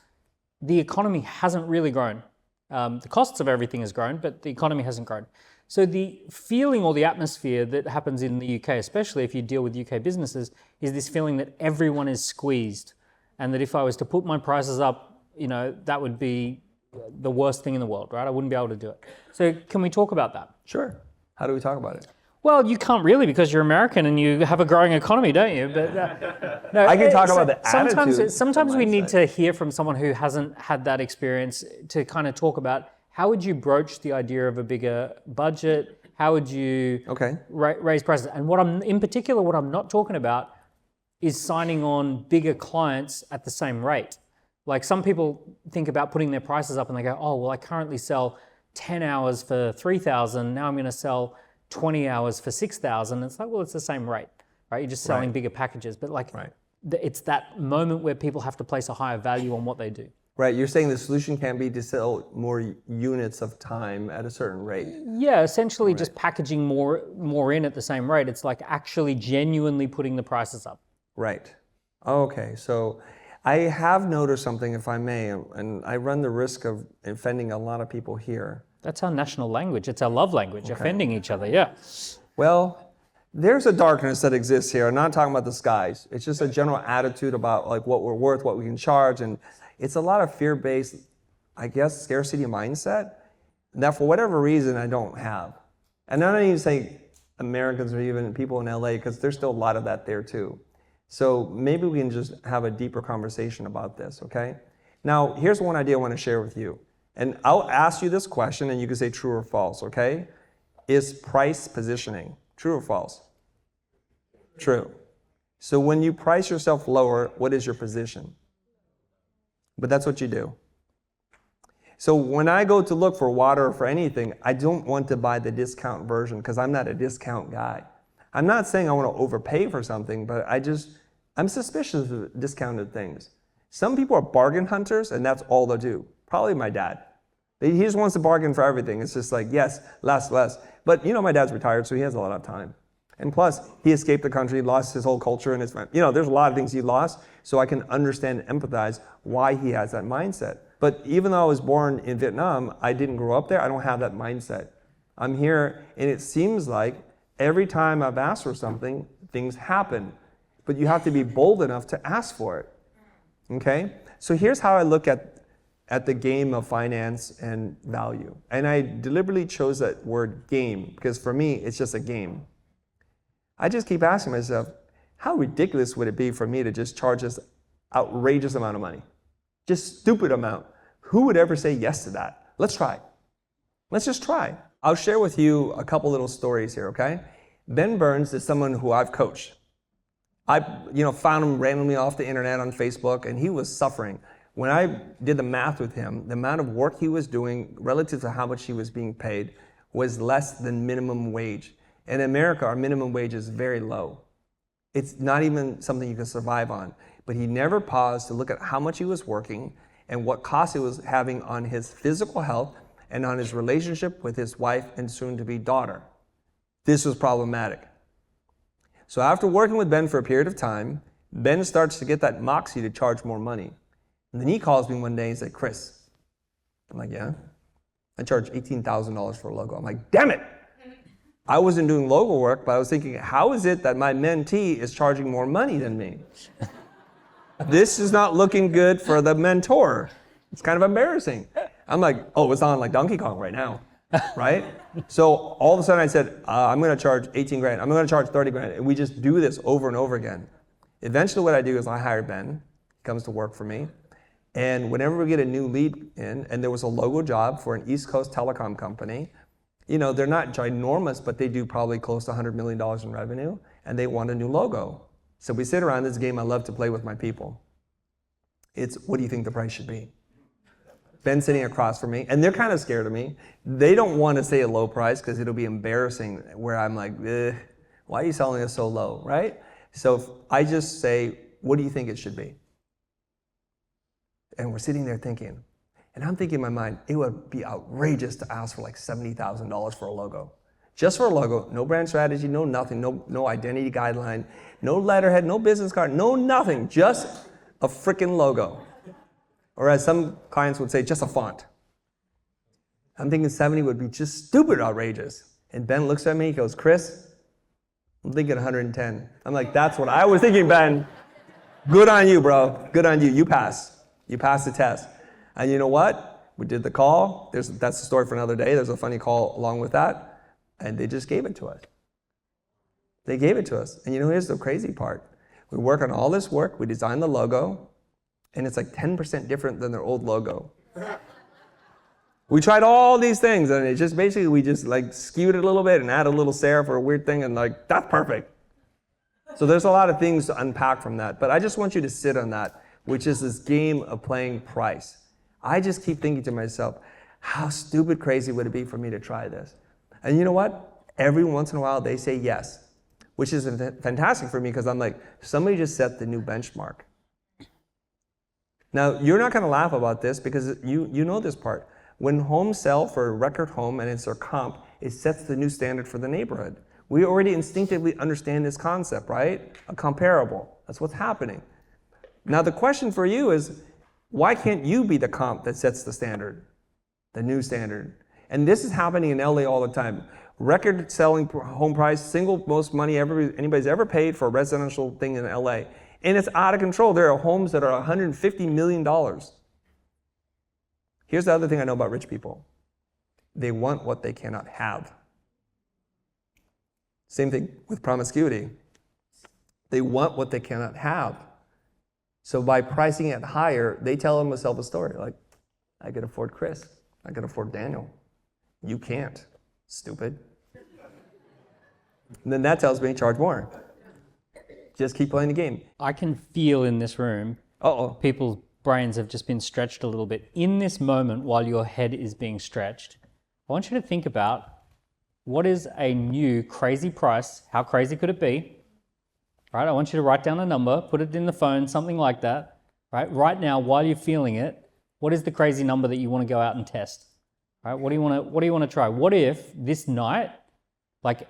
the economy hasn't really grown. The costs of everything has grown, but the economy hasn't grown. So the feeling or the atmosphere that happens in the UK, especially if you deal with UK businesses, is this feeling that everyone is squeezed, and that if I was to put my prices up, that would be the worst thing in the world, right? I wouldn't be able to do it. So can we talk about that? Sure. How do we talk about it? Well, you can't really, because you're American and you have a growing economy, don't you? But no, I can talk about the attitude. Sometimes we need to hear from someone who hasn't had that experience to kind of talk about how would you broach the idea of a bigger budget? How would you raise prices? And what I'm not talking about is signing on bigger clients at the same rate. Like, some people think about putting their prices up and they go, oh, well, I currently sell 10 hours for $3,000. Now I'm going to sell 20 hours for $6,000. It's like, well, it's the same rate, right? You're just selling bigger packages. But it's that moment where people have to place a higher value on what they do. Right. You're saying the solution can be to sell more units of time at a certain rate. Yeah, essentially just packaging more in at the same rate. It's like actually genuinely putting the prices up. Right. Okay. So I have noticed something, if I may, and I run the risk of offending a lot of people here. That's our national language. It's our love language, offending each other, yeah. Well, there's a darkness that exists here. I'm not talking about the skies. It's just a general attitude about what we're worth, what we can charge, and it's a lot of fear-based, I guess, scarcity mindset that for whatever reason I don't have. And I'm not even saying Americans or even people in LA, because there's still a lot of that there too. So maybe we can just have a deeper conversation about this, okay? Now, here's one idea I want to share with you. And I'll ask you this question and you can say true or false, okay? Is price positioning true or false? True. So when you price yourself lower, what is your position? But that's what you do. So when I go to look for water or for anything, I don't want to buy the discount version because I'm not a discount guy. I'm not saying I want to overpay for something, but I'm suspicious of discounted things. Some people are bargain hunters and that's all they do. Probably my dad. He just wants to bargain for everything. It's just like, yes, less. But my dad's retired, so he has a lot of time. And plus, he escaped the country, lost his whole culture and his, there's a lot of things he lost. So I can understand and empathize why he has that mindset. But even though I was born in Vietnam, I didn't grow up there. I don't have that mindset. I'm here, and it seems like every time I've asked for something, things happen. But you have to be bold enough to ask for it. Okay? So here's how I look at the game of finance and value. And I deliberately chose that word game because for me, it's just a game. I just keep asking myself, how ridiculous would it be for me to just charge this outrageous amount of money? Just stupid amount. Who would ever say yes to that? Let's try. Let's just try. I'll share with you a couple little stories here, okay? Ben Burns is someone who I've coached. I found him randomly off the internet on Facebook, and he was suffering. When I did the math with him, the amount of work he was doing relative to how much he was being paid was less than minimum wage. In America, our minimum wage is very low. It's not even something you can survive on. But he never paused to look at how much he was working and what cost it was having on his physical health and on his relationship with his wife and soon-to-be daughter. This was problematic. So after working with Ben for a period of time, Ben starts to get that moxie to charge more money. And then he calls me one day and said, Chris. I'm like, yeah? I charge $18,000 for a logo. I'm like, damn it! I wasn't doing logo work, but I was thinking, how is it that my mentee is charging more money than me? This is not looking good for the mentor. It's kind of embarrassing. I'm like, oh, it's on like Donkey Kong right now, right? So all of a sudden I said, I'm going to charge 18 grand. I'm going to charge 30 grand. And we just do this over and over again. Eventually what I do is I hire Ben. He comes to work for me. And whenever we get a new lead in, and there was a logo job for an East Coast telecom company, they're not ginormous, but they do probably close to $100 million in revenue, and they want a new logo. So we sit around this game I love to play with my people. It's, what do you think the price should be? Ben's sitting across from me, and they're kind of scared of me. They don't want to say a low price because it'll be embarrassing where I'm like, why are you selling us so low, right? So I just say, what do you think it should be? And we're sitting there thinking, and I'm thinking in my mind, it would be outrageous to ask for like $70,000 for a logo. Just for a logo, no brand strategy, no nothing, no identity guideline, no letterhead, no business card, no nothing, just a freaking logo. Or as some clients would say, just a font. I'm thinking 70 would be just stupid outrageous. And Ben looks at me, he goes, Chris, I'm thinking 110. I'm like, that's what I was thinking, Ben. Good on you, bro. Good on you. You passed. You passed the test. And you know what? We did the call. That's the story for another day. There's a funny call along with that. And they just gave it to us. They gave it to us. And here's the crazy part. We work on all this work. We design the logo. And it's like 10% different than their old logo. We tried all these things. And it just basically, we just like skewed it a little bit and add a little serif or a weird thing. And like, that's perfect. So there's a lot of things to unpack from that. But I just want you to sit on that, which is this game of playing price. I just keep thinking to myself, how stupid crazy would it be for me to try this? And you know what? Every once in a while, they say yes, which is fantastic for me because I'm like, somebody just set the new benchmark. Now, you're not going to laugh about this because you know this part. When homes sell for a record home and it's their comp, it sets the new standard for the neighborhood. We already instinctively understand this concept, right? A comparable. That's what's happening. Now, the question for you is, why can't you be the comp that sets the standard, the new standard? And this is happening in LA all the time. Record selling home price, single most money anybody's ever paid for a residential thing in LA. And it's out of control. There are homes that are $150 million. Here's the other thing I know about rich people. They want what they cannot have. Same thing with promiscuity. They want what they cannot have. So by pricing it higher, they tell themselves a story like, I can afford Chris, I can afford Daniel. You can't, stupid. And then that tells me charge more. Just keep playing the game. I can feel in this room, people's brains have just been stretched a little bit. In this moment, while your head is being stretched, I want you to think about what is a new crazy price? How crazy could it be? Right? I want you to write down a number, put it in the phone, something like that. Right now, while you're feeling it, what is the crazy number that you want to go out and test? Right? What do you want to try? What if this night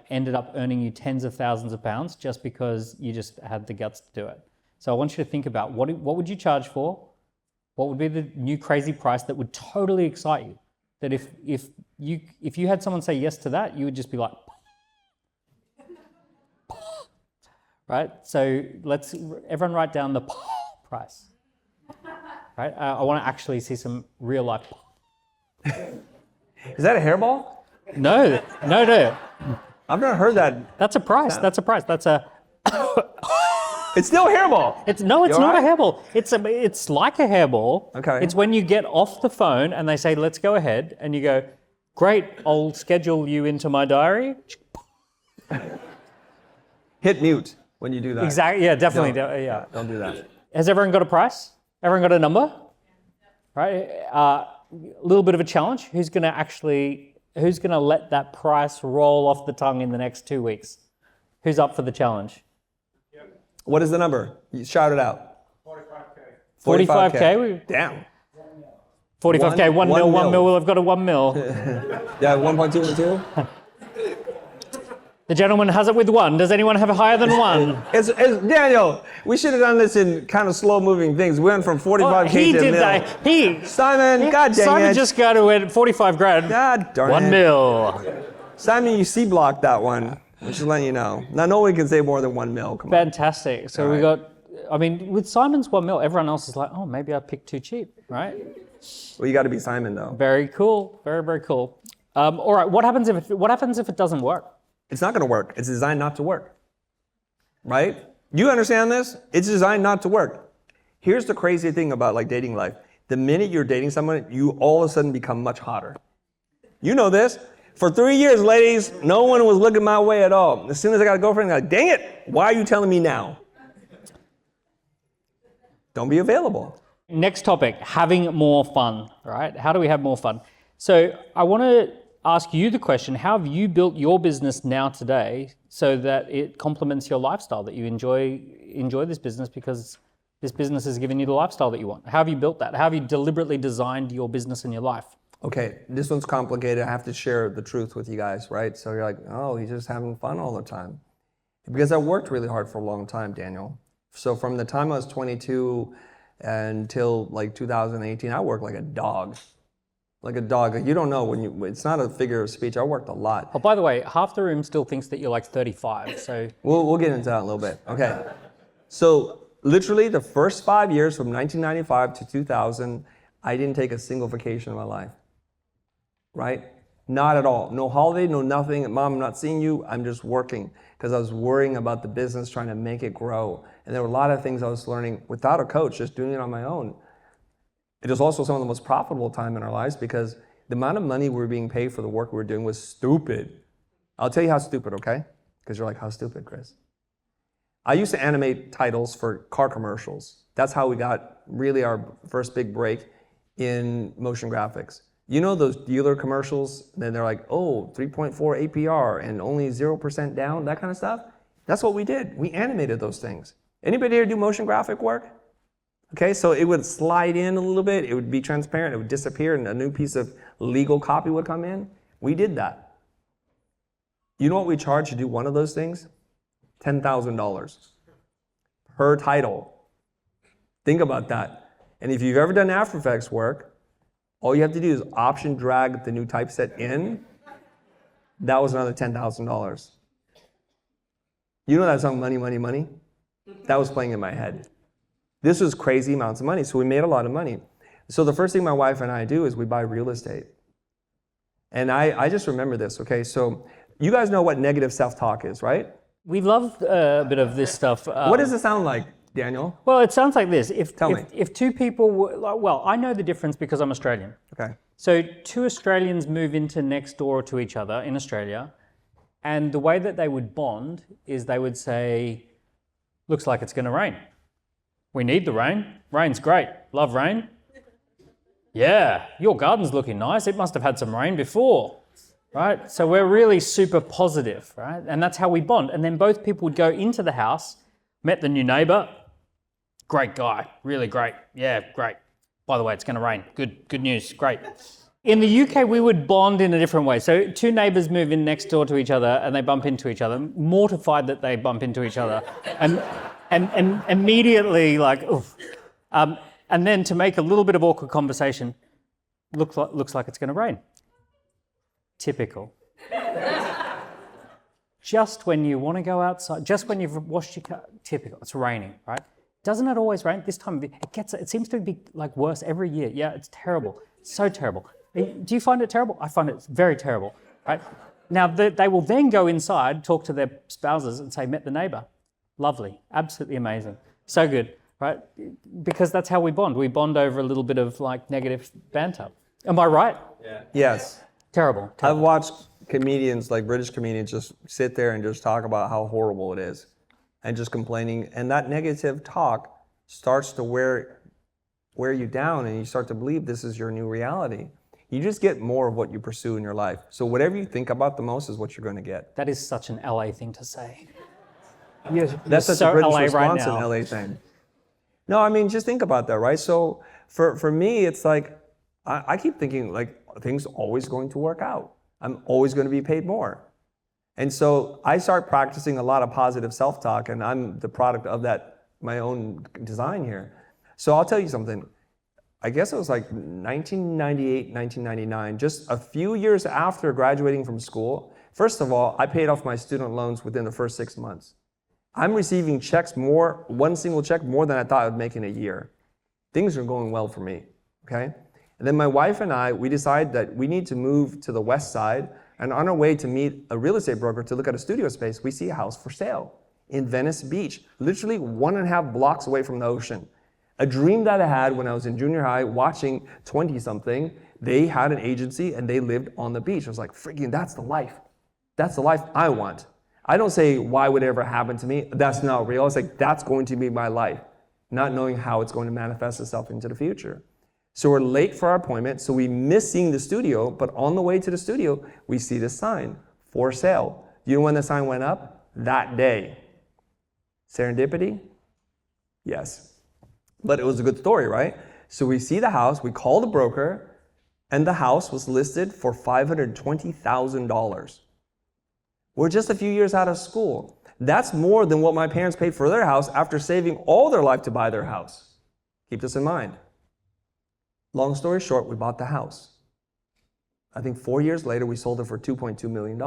ended up earning you tens of thousands of pounds just because you just had the guts to do it? So I want you to think about what would you charge for? What would be the new crazy price that would totally excite you? That if you had someone say yes to that, you would just be like, right? So let's everyone write down the price. Right? I want to actually see some real life. Is that a hairball? No. I've never heard that. That's a price. That's a price. That's a. It's still a hairball. It's not a hairball. It's like a hairball. Okay. It's when you get off the phone and they say, let's go ahead, and you go, great, I'll schedule you into my diary. Hit mute when you do that. Exactly. Yeah, definitely. Yeah, don't do that. Has everyone got a price? Everyone got a number? Right? A little bit of a challenge. Who's going to let that price roll off the tongue in the next 2 weeks? Who's up for the challenge? What is the number? You shout it out. 45K. 45K? Damn. 45K, 1 mil, 1 mil. I've got a 1 mil. Yeah, 1.2 and 2. The gentleman has it with 1. Does anyone have higher than 1? It's Daniel, we should have done this in kind of slow-moving things. We went from 45K he to a did mil. that. Simon, God dang Simon it. just got to win 45 grand. God darn 1 it. mil. Simon, you C-blocked that one. I'm just letting you know. Now, no one can say more than 1 mil. Come on. Fantastic. So we got, with Simon's 1 mil, everyone else is like, oh, maybe I picked too cheap, right? Well, you got to be Simon, though. Very cool. Very, very cool. All right, what happens if it doesn't work? It's not going to work. It's designed not to work. Right? You understand this? It's designed not to work. Here's the crazy thing about dating life. The minute you're dating someone, you all of a sudden become much hotter. You know this. For 3 years, ladies, no one was looking my way at all. As soon as I got a girlfriend, I'm like, dang it, why are you telling me now? Don't be available. Next topic, having more fun, right? How do we have more fun? So I want to ask you the question, how have you built your business now today so that it complements your lifestyle, that you enjoy this business because this business has given you the lifestyle that you want? How have you built that? How have you deliberately designed your business and your life? Okay, this one's complicated. I have to share the truth with you guys, right? So you're like, oh, he's just having fun all the time. Because I worked really hard for a long time, Daniel. So from the time I was 22 until 2018, I worked like a dog. Like a dog. You don't know it's not a figure of speech. I worked a lot. Oh, by the way, half the room still thinks that you're 35, so. We'll get into that in a little bit. Okay. So literally the first 5 years from 1995 to 2000, I didn't take a single vacation in my life. Right? Not at all. No holiday, no nothing. Mom, I'm not seeing you. I'm just working because I was worrying about the business, trying to make it grow. And there were a lot of things I was learning without a coach, just doing it on my own. It was also some of the most profitable time in our lives because the amount of money we were being paid for the work we were doing was stupid. I'll tell you how stupid, okay? Because you're like, how stupid, Chris? I used to animate titles for car commercials. That's how we got really our first big break in motion graphics. You know those dealer commercials? Then they're like, oh, 3.4 APR and only 0% down, that kind of stuff? That's what we did. We animated those things. Anybody here do motion graphic work? Okay, so it would slide in a little bit, it would be transparent, it would disappear, and a new piece of legal copy would come in. We did that. You know what we charge to do one of those things? $10,000 per title. Think about that. And if you've ever done After Effects work, all you have to do is option drag the new typeset in. That was another $10,000. You know that song, Money, Money, Money? That was playing in my head. This was crazy amounts of money, so we made a lot of money. So the first thing my wife and I do is we buy real estate. And I just remember this, okay? So you guys know what negative self-talk is, right? We love a bit of this stuff. What does it sound like, Daniel? Well, it sounds like this. Tell me. If two people were, well, I know the difference because I'm Australian. Okay. So two Australians move into next door to each other in Australia, and the way that they would bond is they would say, looks like it's going to rain. We need the rain. Rain's great. Love rain. Yeah, your garden's looking nice. It must have had some rain before, right? So we're really super positive, right? And that's how we bond. And then both people would go into the house, met the new neighbour. Great guy, really great. Yeah, great. By the way, it's going to rain. Good news. Great. In the UK, we would bond in a different way. So two neighbours move in next door to each other and they bump into each other, mortified that they bump into each other, and immediately like, oof. And then to make a little bit of awkward conversation, looks like it's going to rain. Typical. Just when you want to go outside, just when you've washed your car, typical. It's raining, right? Doesn't it always rain? This time it seems to be like worse every year. Yeah, it's terrible. So terrible. Do you find it terrible? I find it very terrible, right? Now, they will then go inside, talk to their spouses and say, met the neighbour. Lovely. Absolutely amazing. So good, right? Because that's how we bond. We bond over a little bit of like negative banter. Am I right? Yeah. Yes. Terrible. I've watched comedians, like British comedians, just sit there and just talk about how horrible it is and just complaining. And that negative talk starts to wear you down and you start to believe this is your new reality. You just get more of what you pursue in your life. So whatever you think about the most is what you're going to get. That is such an LA thing to say. Yes, that's such so a British LA response right now. in LA thing. No, I mean, just think about that, right? So for me, it's like, I keep thinking like things always going to work out. I'm always going to be paid more. And so I start practicing a lot of positive self-talk, and I'm the product of that, my own design here. So I'll tell you something. I guess it was like 1998, 1999, just a few years after graduating from school. First of all, I paid off my student loans within the first 6 months. I'm receiving checks more, one single check more than I thought I would make in a year. Things are going well for me, okay? And then my wife and I, we decided that we need to move to the west side, and on our way to meet a real estate broker to look at a studio space, we see a house for sale in Venice Beach, literally 1.5 blocks away from the ocean. A dream that I had when I was in junior high watching 20-something, they had an agency and they lived on the beach. I was like, freaking, that's the life. That's the life I want. I don't say, why would it ever happen to me? That's not real. It's like, that's going to be my life, not knowing how it's going to manifest itself into the future. So we're late for our appointment, so we miss seeing the studio, but on the way to the studio, we see this sign, for sale. You know when the sign went up? That day. Serendipity? Yes. But it was a good story, right? So we see the house, we call the broker, and the house was listed for $520,000. We're just a few years out of school. That's more than what my parents paid for their house after saving all their life to buy their house. Keep this in mind. Long story short, we bought the house. I think 4 years later, we sold it for $2.2 million.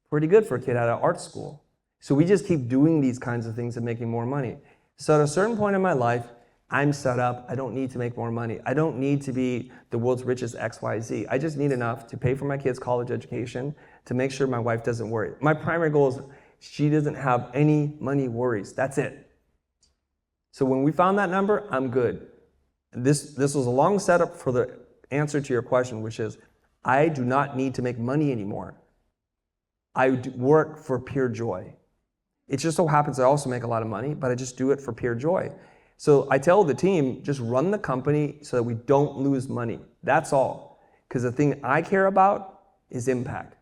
Pretty good for a kid out of art school. So we just keep doing these kinds of things and making more money. So at a certain point in my life, I'm set up. I don't need to make more money. I don't need to be the world's richest XYZ. I just need enough to pay for my kids' college education, to make sure my wife doesn't worry. My primary goal is she doesn't have any money worries. That's it. So when we found that number, I'm good. This was a long setup for the answer to your question, which is, I do not need to make money anymore. I work for pure joy. It just so happens I also make a lot of money, but I just do it for pure joy. So I tell the team, just run the company so that we don't lose money. That's all. Because the thing I care about is impact.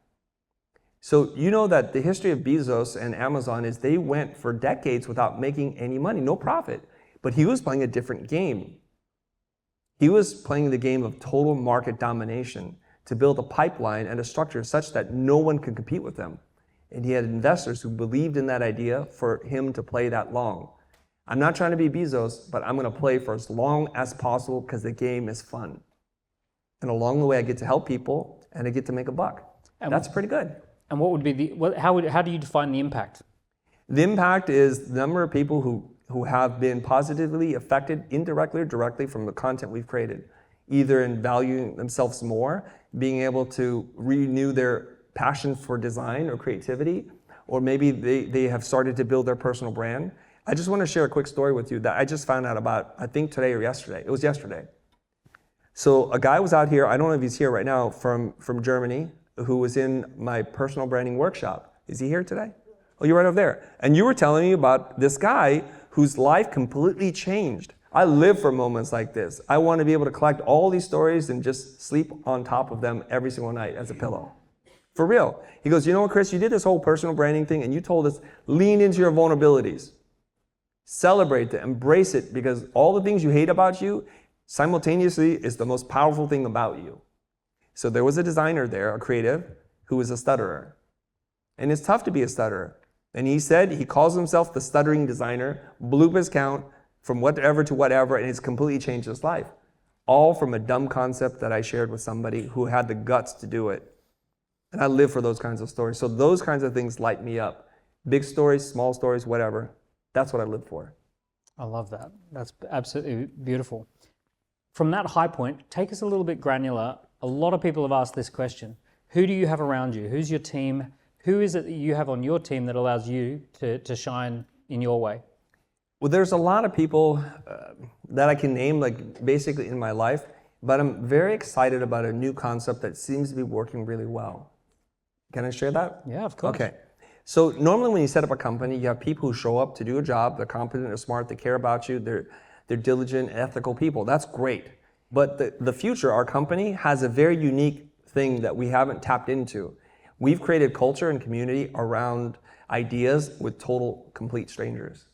So you know that the history of Bezos and Amazon is they went for decades without making any money, no profit. But he was playing a different game. He was playing the game of total market domination to build a pipeline and a structure such that no one could compete with them. And he had investors who believed in that idea for him to play that long. I'm not trying to be Bezos, but I'm going to play for as long as possible because the game is fun. And along the way, I get to help people and I get to make a buck. And that's pretty good. And what would be how do you define the impact? The impact is the number of people who have been positively affected indirectly or directly from the content we've created, either in valuing themselves more, being able to renew their passion for design or creativity, or maybe they have started to build their personal brand. I just want to share a quick story with you that I just found out about, I think today or yesterday. It was yesterday. So a guy was out here, I don't know if he's here right now, from Germany, who was in my personal branding workshop. Is he here today? Oh, you're right over there. And you were telling me about this guy whose life completely changed. I live for moments like this. I want to be able to collect all these stories and just sleep on top of them every single night as a pillow. For real. He goes, you know what, Chris, you did this whole personal branding thing and you told us, lean into your vulnerabilities. Celebrate it, embrace it, because all the things you hate about you simultaneously is the most powerful thing about you. So there was a designer there, a creative, who was a stutterer. And it's tough to be a stutterer. And he said he calls himself the stuttering designer, blew up his count from whatever to whatever, and it's completely changed his life. All from a dumb concept that I shared with somebody who had the guts to do it. And I live for those kinds of stories. So those kinds of things light me up. Big stories, small stories, whatever. That's what I live for. I love that. That's absolutely beautiful. From that high point, take us a little bit granular. A lot of people have asked this question. Who do you have around you? Who's your team? Who is it that you have on your team that allows you to shine in your way? Well, there's a lot of people that I can name, like basically in my life, but I'm very excited about a new concept that seems to be working really well. Can I share that? Yeah, of course. Okay. So normally when you set up a company, you have people who show up to do a job. They're competent, they're smart, they care about you, they're diligent, ethical people. That's great. But the future, our company, has a very unique thing that we haven't tapped into. We've created culture and community around ideas with total, complete strangers.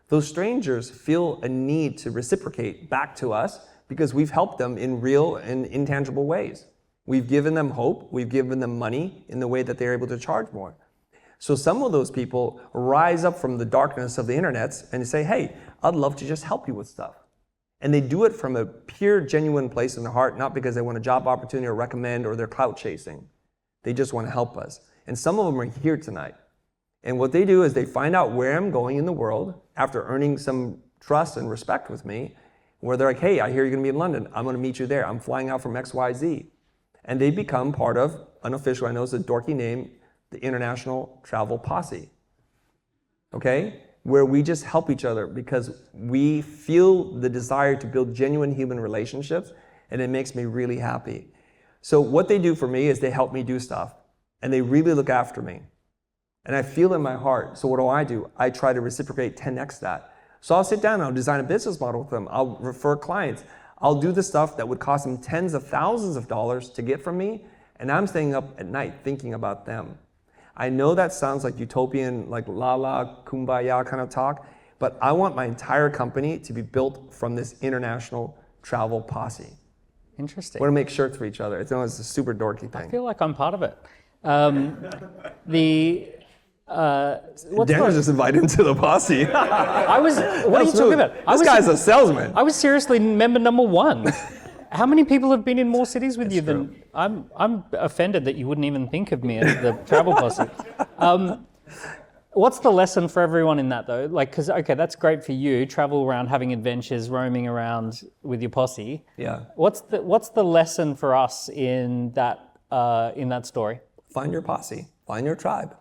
Those strangers feel a need to reciprocate back to us because we've helped them in real and intangible ways. We've given them hope, we've given them money in the way that they're able to charge more. So some of those people rise up from the darkness of the internet and say, hey, I'd love to just help you with stuff. And they do it from a pure, genuine place in their heart, not because they want a job opportunity or recommend or they're clout chasing. They just want to help us. And some of them are here tonight. And what they do is they find out where I'm going in the world after earning some trust and respect with me, where they're like, hey, I hear you're going to be in London. I'm going to meet you there. I'm flying out from XYZ. And they become part of, unofficial, I know it's a dorky name, the International Travel Posse. Okay? Where we just help each other because we feel the desire to build genuine human relationships, and it makes me really happy. So what they do for me is they help me do stuff, and they really look after me. And I feel in my heart. So what do? I try to reciprocate 10x that. So I'll sit down and I'll design a business model with them. I'll refer clients. I'll do the stuff that would cost them tens of thousands of dollars to get from me, and I'm staying up at night thinking about them. I know that sounds like utopian, like la kumbaya kind of talk, but I want my entire company to be built from this international travel posse. Interesting. We want to make shirts for each other. It's a super dorky thing. I feel like I'm part of it. Daniel's just invited into the posse. What are you talking about? This guy's a salesman. I was seriously member number one. How many people have been in more cities with you than I'm offended that you wouldn't even think of me as the travel posse. What's the lesson for everyone in that though? Like, because okay, that's great for you, travel around, having adventures, roaming around with your posse. Yeah. What's the lesson for us in that story? Find your posse. Find your tribe.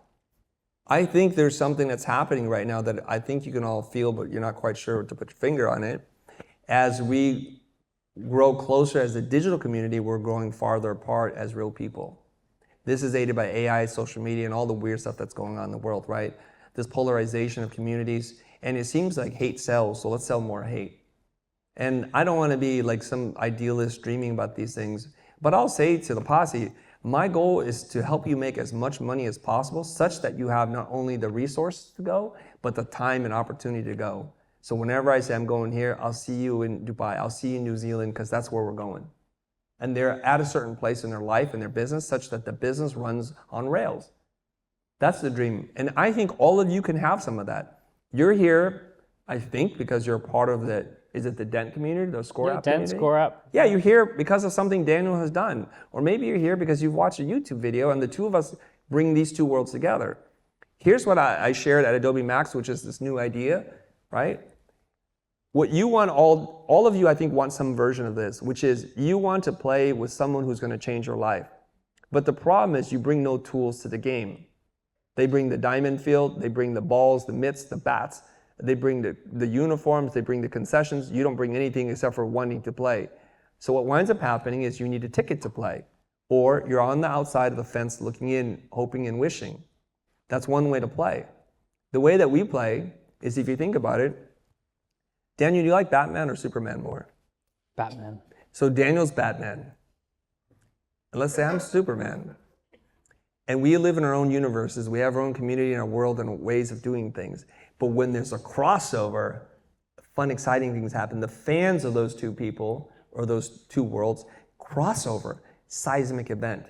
I think there's something that's happening right now that I think you can all feel, but you're not quite sure to put your finger on it. As we grow closer as a digital community, we're growing farther apart as real people. This is aided by AI, social media, and all the weird stuff that's going on in the world, right? This polarization of communities. And it seems like hate sells, so let's sell more hate. And I don't want to be like some idealist dreaming about these things, but I'll say to the posse, my goal is to help you make as much money as possible such that you have not only the resources to go, but the time and opportunity to go. So whenever I say I'm going here, I'll see you in Dubai, I'll see you in New Zealand, because that's where we're going. And they're at a certain place in their life and their business such that the business runs on rails. That's the dream. And I think all of you can have some of that. You're here, I think, because you're part of is it the Dent community, the Score App community? Dent, Score App. Yeah, you're here because of something Daniel has done. Or maybe you're here because you've watched a YouTube video and the two of us bring these two worlds together. Here's what I shared at Adobe Max, which is this new idea, right? What you want, all of you, I think, want some version of this, which is you want to play with someone who's going to change your life. But the problem is you bring no tools to the game. They bring the diamond field, they bring the balls, the mitts, the bats, they bring the uniforms, they bring the concessions. You don't bring anything except for wanting to play. So what winds up happening is you need a ticket to play, or you're on the outside of the fence looking in, hoping and wishing. That's one way to play. The way that we play is, if you think about it, Daniel, do you like Batman or Superman more? Batman. So Daniel's Batman. And let's say I'm Superman. And we live in our own universes. We have our own community and our world and ways of doing things. But when there's a crossover, fun, exciting things happen. The fans of those two people, or those two worlds, crossover, seismic event.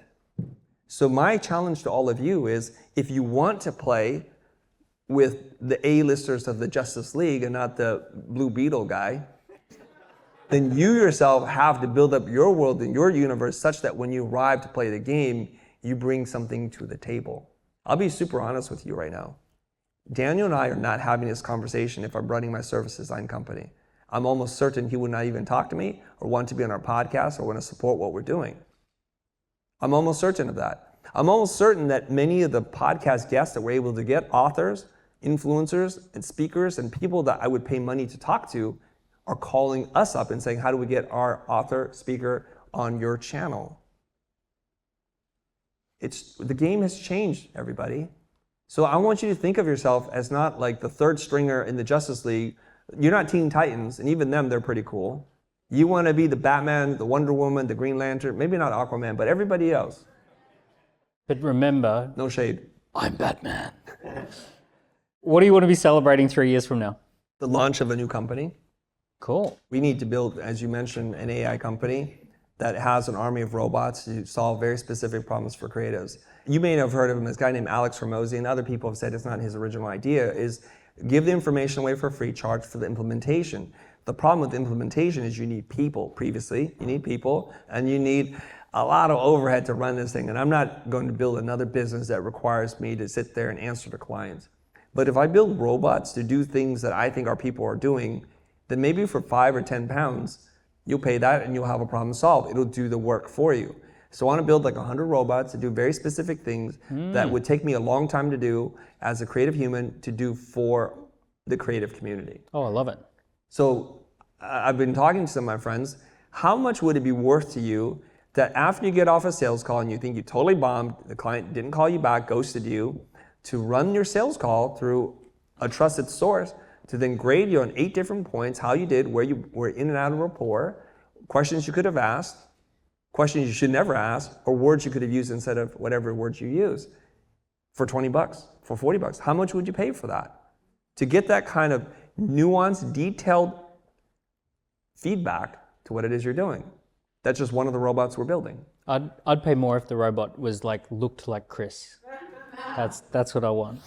So my challenge to all of you is, if you want to play with the A-listers of the Justice League and not the Blue Beetle guy, then you yourself have to build up your world and your universe such that when you arrive to play the game, you bring something to the table. I'll be super honest with you right now. Daniel and I are not having this conversation if I'm running my service design company. I'm almost certain he would not even talk to me or want to be on our podcast or want to support what we're doing. I'm almost certain of that. I'm almost certain that many of the podcast guests that we're able to get, authors, influencers, and speakers, and people that I would pay money to talk to, are calling us up and saying, how do we get our author, speaker on your channel? The game has changed, everybody. So I want you to think of yourself as not like the third stringer in the Justice League. You're not Teen Titans, and even them, they're pretty cool. You want to be the Batman, the Wonder Woman, the Green Lantern, maybe not Aquaman, but everybody else. But remember, No shade. I'm Batman. What do you want to be celebrating 3 years from now? The launch of a new company. Cool. We need to build, as you mentioned, an AI company that has an army of robots to solve very specific problems for creatives. You may have heard of him, this guy named Alex Ramosi, and other people have said it's not his original idea, is give the information away for free, charge for the implementation. The problem with implementation is you need people. Previously, you need people, and you need a lot of overhead to run this thing. And I'm not going to build another business that requires me to sit there and answer to clients. But if I build robots to do things that I think our people are doing, then maybe for 5 or 10 pounds, you'll pay that and you'll have a problem solved. It'll do the work for you. So I want to build like 100 robots to do very specific things that would take me a long time to do as a creative human to do for the creative community. Oh, I love it. So I've been talking to some of my friends. How much would it be worth to you that after you get off a sales call and you think you totally bombed, the client didn't call you back, ghosted you, to run your sales call through a trusted source to then grade you on 8 different points, how you did, where you were in and out of rapport, questions you could have asked, questions you should never ask, or words you could have used instead of whatever words you use, for $20, for $40. How much would you pay for that? To get that kind of nuanced, detailed feedback to what it is you're doing. That's just one of the robots we're building. I'd pay more if the robot was looked like Chris. That's what I want.